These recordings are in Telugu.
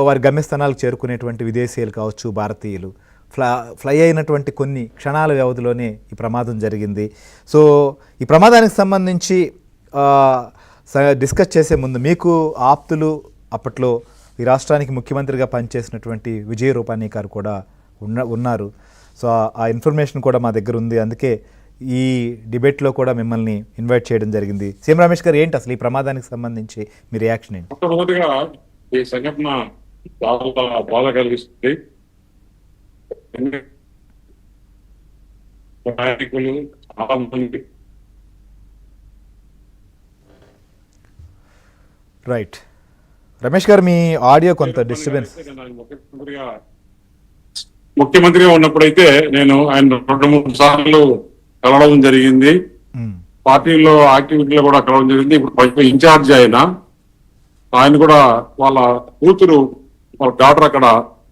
వారి గమ్యస్థానాలకు చేరుకునేటువంటి విదేశీయులు కావచ్చు, భారతీయులు ఫ్లై అయినటువంటి కొన్ని క్షణాల వ్యవధిలోనే ఈ ప్రమాదం జరిగింది. సో ఈ ప్రమాదానికి సంబంధించి డిస్కస్ చేసే ముందు మీకు ఆప్తులు, అప్పట్లో ఈ రాష్ట్రానికి ముఖ్యమంత్రిగా పనిచేసినటువంటి విజయ రూపానీ గారు కూడా ఉన్నారు. సో ఆ ఇన్ఫర్మేషన్ కూడా మా దగ్గర ఉంది. అందుకే ఈ డిబేట్లో కూడా మిమ్మల్ని ఇన్వైట్ చేయడం జరిగింది. సీఎం రమేష్ గారు, ఏంటి అసలు ఈ ప్రమాదానికి సంబంధించి మీ రియాక్షన్ ఏంటి? మొట్టమొదటిగా ఈ సంఘటన చాలా బాధ కలిగిస్తుంది. ప్రయాణికులు చాలా మంది. రైట్ రమేష్ గారు, మీ ఆడియో కొంత డిస్టర్బెన్స్. ముఖ్యమంత్రిగా ఉన్నప్పుడైతే నేను ఆయన 2-3 సార్లు కలవడం జరిగింది. పార్టీలో యాక్టివిటీలో కూడా కలవడం జరిగింది. ఇప్పుడు ఇన్ఛార్జ్ ఆయన కూడా వాళ్ళ కూతురు, వాళ్ళ డాక్టర్ అక్కడ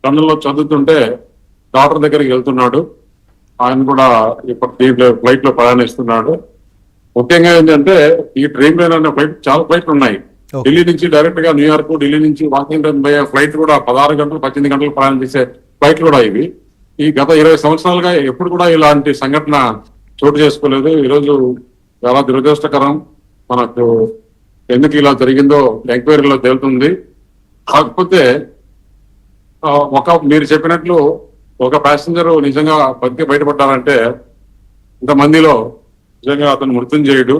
లండన్లో చదువుతుంటే డాక్టర్ దగ్గరికి వెళ్తున్నాడు. ఆయన కూడా ఇప్పుడు ఫ్లైట్ లో ప్రయాణిస్తున్నాడు. ముఖ్యంగా ఏంటంటే ఈ డ్రీమ్ లైనర్ అనే ఫ్లైట్ చాలా ఫ్లైట్లు ఉన్నాయి. ఢిల్లీ నుంచి డైరెక్ట్ గా న్యూయార్క్, ఢిల్లీ నుంచి వాషింగ్టన్ పోయే ఫ్లైట్ కూడా 16 గంటలు 18 గంటలు ప్రయాణం చేసే ఫ్లైట్లు కూడా ఇవి. ఈ గత 20 సంవత్సరాలుగా ఎప్పుడు కూడా ఇలాంటి సంఘటన చోటు చేసుకోలేదు. ఈరోజు చాలా దురదృష్టకరం. మనకు ఎందుకు ఇలా జరిగిందో ఎంక్వైరీలో తేలుతుంది. కాకపోతే మీరు చెప్పినట్లు ఒక ప్యాసింజర్ నిజంగా బతికి బయటపడ్డారంటే ఇంతమందిలో నిజంగా అతను మృత్యుంజయుడు.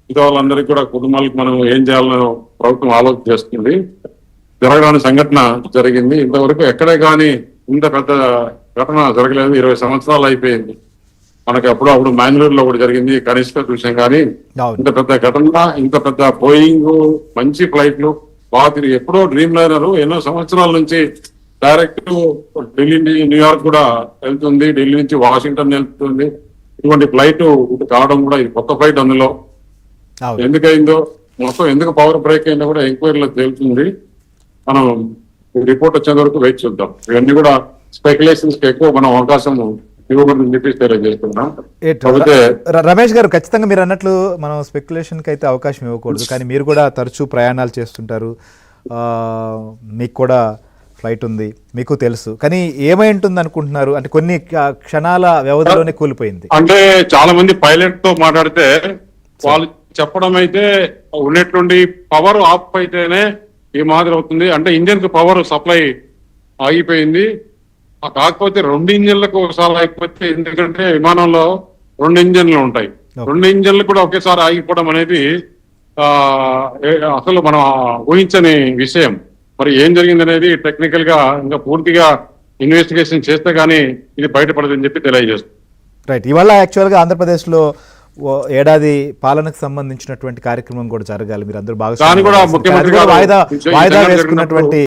మిగతా వాళ్ళందరికీ కూడా కుటుంబాలకు మనం ఏం చేయాలని ప్రభుత్వం ఆలోచన చేస్తుంది. జరగడానికి సంఘటన జరిగింది. ఇంతవరకు ఎక్కడే కానీ ఇంత పెద్ద ఘటన జరగలేదు. 20 సంవత్సరాలు అయిపోయింది. మనకి అప్పుడు మ్యాంగ్లూరులో కూడా జరిగింది, కనిష్క చూసాం. కానీ ఇంత పెద్ద ఘటన, ఇంత పెద్ద బోయింగ్ మంచి ఫ్లైట్లు బాగా తిరిగి, ఎప్పుడో డ్రీమ్ లైనర్ ఎన్నో సంవత్సరాల నుంచి డైరెక్ట్ ఢిల్లీ నుంచి న్యూయార్క్ కూడా వెళ్తుంది, ఢిల్లీ నుంచి వాషింగ్టన్ వెళ్తుంది. ఇటువంటి ఫ్లైట్ కావడం కూడా ఇది కొత్త ఫ్లైట్. అందులో ఎందుకైందో, మొత్తం ఎందుకు పవర్ బ్రేక్ అయిందో కూడా ఎంక్వైరీలో తేలుతుంది. మనం రిపోర్ట్ వచ్చేంత వరకు వెయిట్ చూద్దాం. ఇవన్నీ కూడా స్పెక్యులేషన్స్ కి ఎక్కువ మనం అవకాశం ఇవ్వకూడదని చెప్పి తెలియజేస్తున్నాం. రమేష్ గారు, ఖచ్చితంగా మీరు అన్నట్లు మనం స్పెక్యులేషన్ కి అయితే అవకాశం ఇవ్వకూడదు. కానీ మీరు కూడా తరచూ ప్రయాణాలు చేస్తుంటారు, మీకు కూడా ఫ్లైట్ ఉంది, మీకు తెలుసు. కానీ ఏమై ఉంటుంది అనుకుంటున్నారు? అంటే కొన్ని క్షణాల వ్యవధిలోనే కూలిపోయింది. అంటే చాలా మంది పైలట్ తో మాట్లాడితే వాళ్ళు చెప్పడం అయితే ఉన్నట్లుండి పవర్ ఆఫ్ అయితేనే ఈ మాదిరి అవుతుంది. అంటే ఇంజన్ కి పవర్ సప్లై ఆగిపోయింది. కాకపోతే 2 ఇంజన్లకు ఒకసారి ఆగిపోతే, ఎందుకంటే విమానంలో 2 ఇంజన్లు ఉంటాయి. 2 ఇంజన్లు కూడా ఒకేసారి ఆగిపోవడం అనేది అసలు మనం ఊహించని విషయం. మరి ఏం జరిగింది అనేది టెక్నికల్ గా ఇంకా పూర్తిగా ఇన్వెస్టిగేషన్ చేస్తే గానీ ఇది బయటపడదని చెప్పి తెలియజేస్తుంది. రైట్. ఇవాళ యాక్చువల్ గా ఆంధ్రప్రదేశ్ లో ఏడాది పాలనకు సంబంధించినటువంటి కార్యక్రమం కూడా జరగాలి. మీరు అందరూ బాగా వాయిదా వేసుకున్నటువంటి